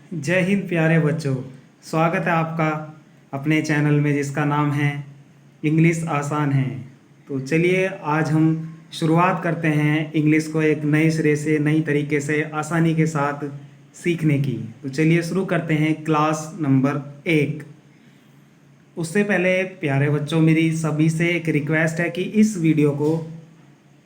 जय हिंद प्यारे बच्चों। स्वागत है आपका अपने चैनल में जिसका नाम है इंग्लिश आसान है। तो चलिए आज हम शुरुआत करते हैं इंग्लिश को एक नए सिरे से नई तरीके से आसानी के साथ सीखने की। तो चलिए शुरू करते हैं क्लास नंबर 1। उससे पहले प्यारे बच्चों मेरी सभी से एक रिक्वेस्ट है कि इस वीडियो को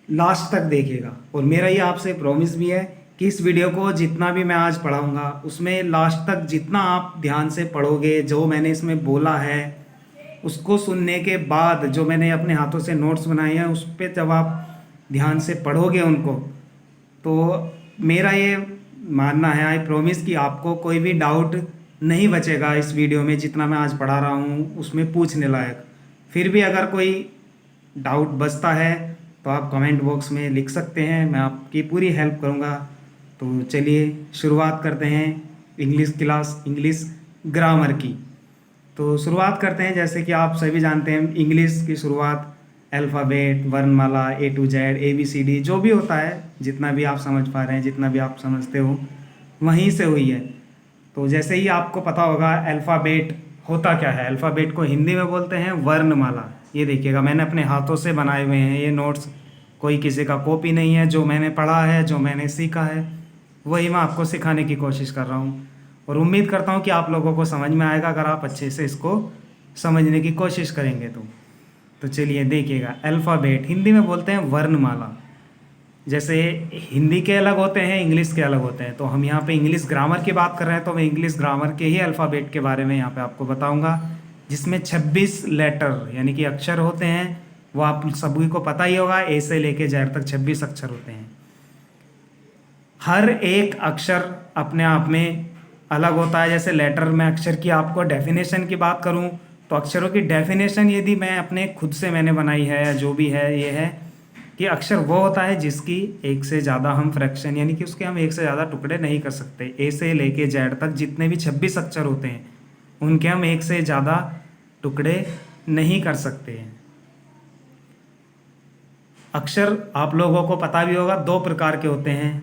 लास्ट तक देखिएगा और मेरा ये आपसे प्रॉमिस भी है कि इस वीडियो को जितना भी मैं आज पढ़ाऊंगा उसमें लास्ट तक जितना आप ध्यान से पढ़ोगे, जो मैंने इसमें बोला है उसको सुनने के बाद जो मैंने अपने हाथों से नोट्स बनाए हैं उस पर जब आप ध्यान से पढ़ोगे उनको, तो मेरा ये मानना है, आई प्रॉमिस, कि आपको कोई भी डाउट नहीं बचेगा इस वीडियो में जितना मैं आज पढ़ा रहा हूँ उसमें पूछने लायक। फिर भी अगर कोई डाउट बचता है तो आप कमेंट बॉक्स में लिख सकते हैं, मैं आपकी पूरी हेल्प करूँगा। तो चलिए शुरुआत करते हैं इंग्लिश क्लास, इंग्लिश ग्रामर की। तो शुरुआत करते हैं, जैसे कि आप सभी जानते हैं इंग्लिश की शुरुआत अल्फ़ाबेट, वर्णमाला, A to Z, ABCD जो भी होता है, जितना भी आप समझ पा रहे हैं, जितना भी आप समझते हो वहीं से हुई है। तो जैसे ही आपको पता होगा अल्फ़ाबेट होता क्या है, अल्फ़ाबेट को हिंदी में बोलते हैं वर्णमाला। ये देखिएगा मैंने अपने हाथों से बनाए हुए हैं ये नोट्स, कोई किसी का कॉपी नहीं है, जो मैंने पढ़ा है, जो मैंने सीखा है वही मैं आपको सिखाने की कोशिश कर रहा हूँ और उम्मीद करता हूँ कि आप लोगों को समझ में आएगा अगर आप अच्छे से इसको समझने की कोशिश करेंगे तो चलिए देखिएगा, अल्फ़ाबेट हिंदी में बोलते हैं वर्णमाला। जैसे हिंदी के अलग होते हैं, इंग्लिश के अलग होते हैं, तो हम यहाँ पे इंग्लिश ग्रामर की बात कर रहे हैं तो मैं इंग्लिश ग्रामर के ही अल्फ़ाबेट के बारे में यहाँ पे आपको बताऊँगा, जिसमें 26 लेटर यानी कि अक्षर होते हैं। वो आप सभी को पता ही होगा, ए से लेके जेड तक 26 अक्षर होते हैं। हर एक अक्षर अपने आप में अलग होता है। जैसे लेटर में अक्षर की आपको डेफिनेशन की बात करूं तो अक्षरों की डेफिनेशन यदि मैं अपने खुद से मैंने बनाई है, जो भी है, ये है कि अक्षर वो होता है जिसकी एक से ज़्यादा हम फ्रैक्शन यानी कि उसके हम एक से ज़्यादा टुकड़े नहीं कर सकते। ए से लेके जेड तक जितने भी 26 अक्षर होते हैं उनके हम एक से ज़्यादा टुकड़े नहीं कर सकते हैं। अक्षर आप लोगों को पता भी होगा दो प्रकार के होते हैं।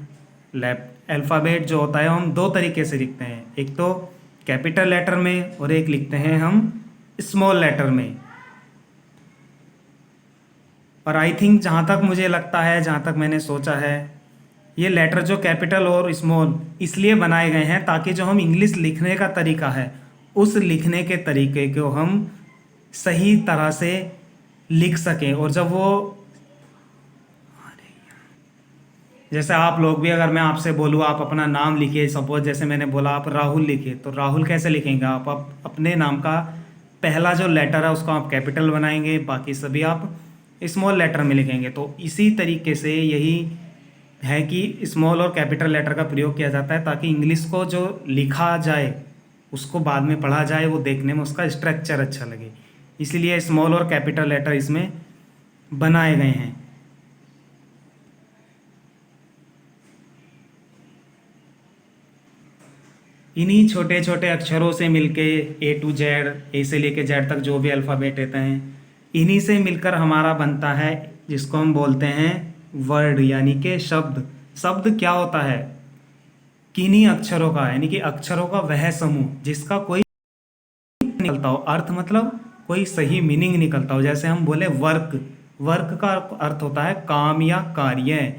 अल्फ़ाबेट जो होता है हम दो तरीके से लिखते हैं, एक तो कैपिटल लेटर में और एक लिखते हैं हम स्मॉल लेटर में। और आई थिंक जहाँ तक मुझे लगता है, जहाँ तक मैंने सोचा है, ये लेटर जो कैपिटल और स्मॉल इसलिए बनाए गए हैं ताकि जो हम इंग्लिश लिखने का तरीका है उस लिखने के तरीके को हम सही तरह से लिख सकें। और जब वो, जैसे आप लोग भी, अगर मैं आपसे बोलूँ आप अपना नाम लिखिए, सपोज जैसे मैंने बोला आप राहुल लिखिए, तो राहुल कैसे लिखेंगे आप अपने नाम का पहला जो लेटर है उसको आप कैपिटल बनाएंगे, बाकी सभी आप स्मॉल लेटर में लिखेंगे। तो इसी तरीके से यही है कि स्मॉल और कैपिटल लेटर का प्रयोग किया जाता है ताकि इंग्लिश को जो लिखा जाए उसको बाद में पढ़ा जाए, वो देखने में उसका स्ट्रक्चर अच्छा लगे, इसीलिए स्मॉल और कैपिटल लेटर इसमें बनाए गए हैं। इन्हीं छोटे छोटे अक्षरों से मिलके A to Z, ए से लेके जेड तक जो भी अल्फ़ाबेट रहते हैं, इन्हीं से मिलकर हमारा बनता है जिसको हम बोलते हैं वर्ड यानी कि शब्द। शब्द क्या होता है? किन्हीं अक्षरों का यानी कि अक्षरों का वह समूह जिसका कोई निकलता हो अर्थ, मतलब कोई सही मीनिंग निकलता हो। जैसे हम बोले वर्क, वर्क का अर्थ होता है काम या कार्य।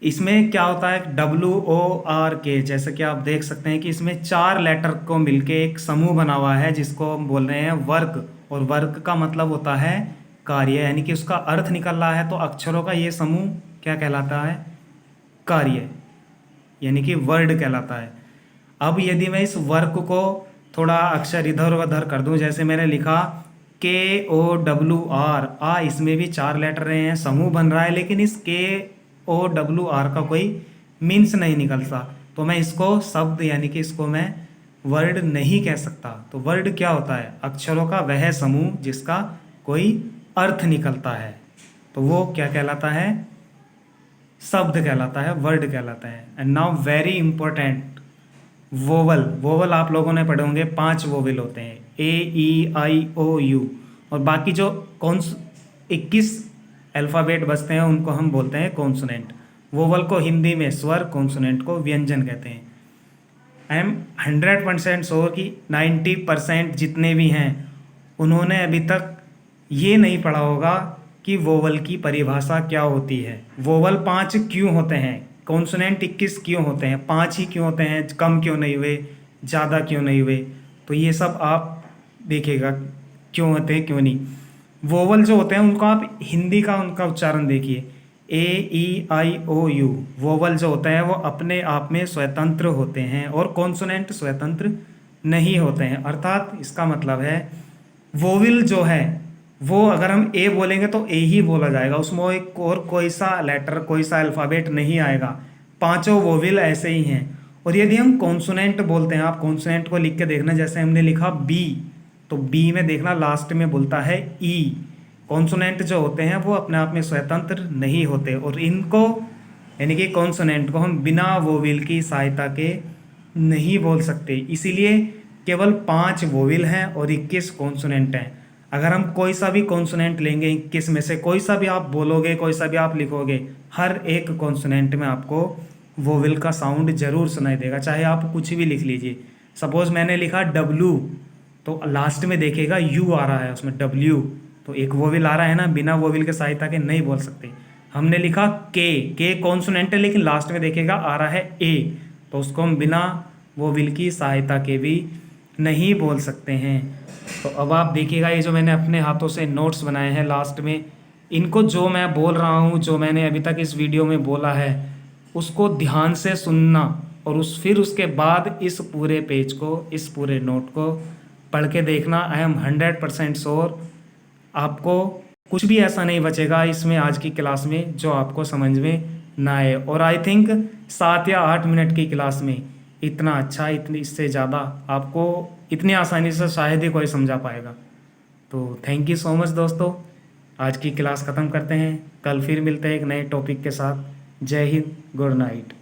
इसमें क्या होता है WORK, जैसे कि आप देख सकते हैं कि इसमें 4 लेटर को मिलके एक समूह बना हुआ है जिसको हम बोल रहे हैं वर्क। और वर्क का मतलब होता है कार्य, यानी कि उसका अर्थ निकल रहा है। तो अक्षरों का ये समूह क्या कहलाता है? कार्य, यानी कि वर्ड कहलाता है। अब यदि मैं इस वर्क को थोड़ा अक्षर इधर उधर कर दूं, जैसे मैंने लिखा KOWR, इसमें भी 4 लेटर रहे हैं, समूह बन रहा है, लेकिन इस KOWR का कोई मीन्स नहीं निकलता, तो मैं इसको शब्द यानी कि इसको मैं वर्ड नहीं कह सकता। तो वर्ड क्या होता है? अक्षरों का वह समूह जिसका कोई अर्थ निकलता है, तो वो क्या कहलाता है? शब्द कहलाता है, वर्ड कहलाता है। And now very important, vowel. Vowel आप लोगों ने पढ़े होंगे, 5 वोवल होते हैं, AEIOU, और बाकी जो 21 अल्फ़ाबेट बचते हैं उनको हम बोलते हैं कॉन्सोनेंट। वोवल को हिंदी में स्वर, कॉन्सोनेंट को व्यंजन कहते हैं। आई एम 100% श्योर कि 90% जितने भी हैं उन्होंने अभी तक ये नहीं पढ़ा होगा कि वोवल की परिभाषा क्या होती है। वोवल 5 क्यों होते हैं, कॉन्सोनेंट 21 क्यों होते हैं, 5 ही क्यों होते हैं, कम क्यों नहीं हुए, ज़्यादा क्यों नहीं हुए, तो ये सब आप देखिएगा क्यों होते हैं क्यों नहीं। वोवल जो होते हैं उनको आप हिंदी का उनका उच्चारण देखिए, AEIOU। वोवल जो होते हैं वो अपने आप में स्वतंत्र होते हैं और कॉन्सोनेंट स्वतंत्र नहीं होते हैं। अर्थात इसका मतलब है वोविल जो है वो अगर हम ए बोलेंगे तो ए ही बोला जाएगा, उसमें एक और कोई सा लेटर कोई सा अल्फ़ाबेट नहीं आएगा। पांचों वोविल ऐसे ही हैं। और यदि हम कॉन्सोनेंट बोलते हैं, आप कॉन्सोनेंट को लिख के देखना, जैसे हमने लिखा बी, तो बी में देखना लास्ट में बोलता है ई। कॉन्सोनेंट जो होते हैं वो अपने आप में स्वतंत्र नहीं होते और इनको यानी कि कॉन्सोनेंट को हम बिना वोविल की सहायता के नहीं बोल सकते। इसीलिए केवल 5 वोविल हैं और 21 कॉन्सोनेंट हैं। अगर हम कोई सा भी कॉन्सोनेंट लेंगे 21 में से, कोई सा भी आप बोलोगे, कोई सा भी आप लिखोगे, हर एक कॉन्सोनेंट में आपको वोविल का साउंड जरूर सुनाई देगा, चाहे आप कुछ भी लिख लीजिए। सपोज मैंने लिखा डब्ल्यू, तो लास्ट में देखिएगा यू आ रहा है उसमें, डब्ल्यू, तो एक वोविल आ रहा है ना, बिना वोविल के सहायता के नहीं बोल सकते। हमने लिखा के कॉन्सोनेंट है लेकिन लास्ट में देखिएगा आ रहा है ए, तो उसको हम बिना वोविल की सहायता के भी नहीं बोल सकते हैं। तो अब आप देखिएगा ये जो मैंने अपने हाथों से नोट्स बनाए हैं लास्ट में, इनको जो मैं बोल रहा हूँ, जो मैंने अभी तक इस वीडियो में बोला है, उसको ध्यान से सुनना और फिर उसके बाद इस पूरे पेज को, इस पूरे नोट को पढ़ के देखना। आई एम 100% श्योर आपको कुछ भी ऐसा नहीं बचेगा इसमें आज की क्लास में जो आपको समझ में ना आए। और आई थिंक 7 या 8 मिनट की क्लास में इतना अच्छा, इतनी इससे ज़्यादा आपको इतनी आसानी से शायद ही कोई समझा पाएगा। तो थैंक यू सो मच दोस्तों, आज की क्लास ख़त्म करते हैं, कल फिर मिलते हैं एक नए टॉपिक के साथ। जय हिंद, गुड नाइट।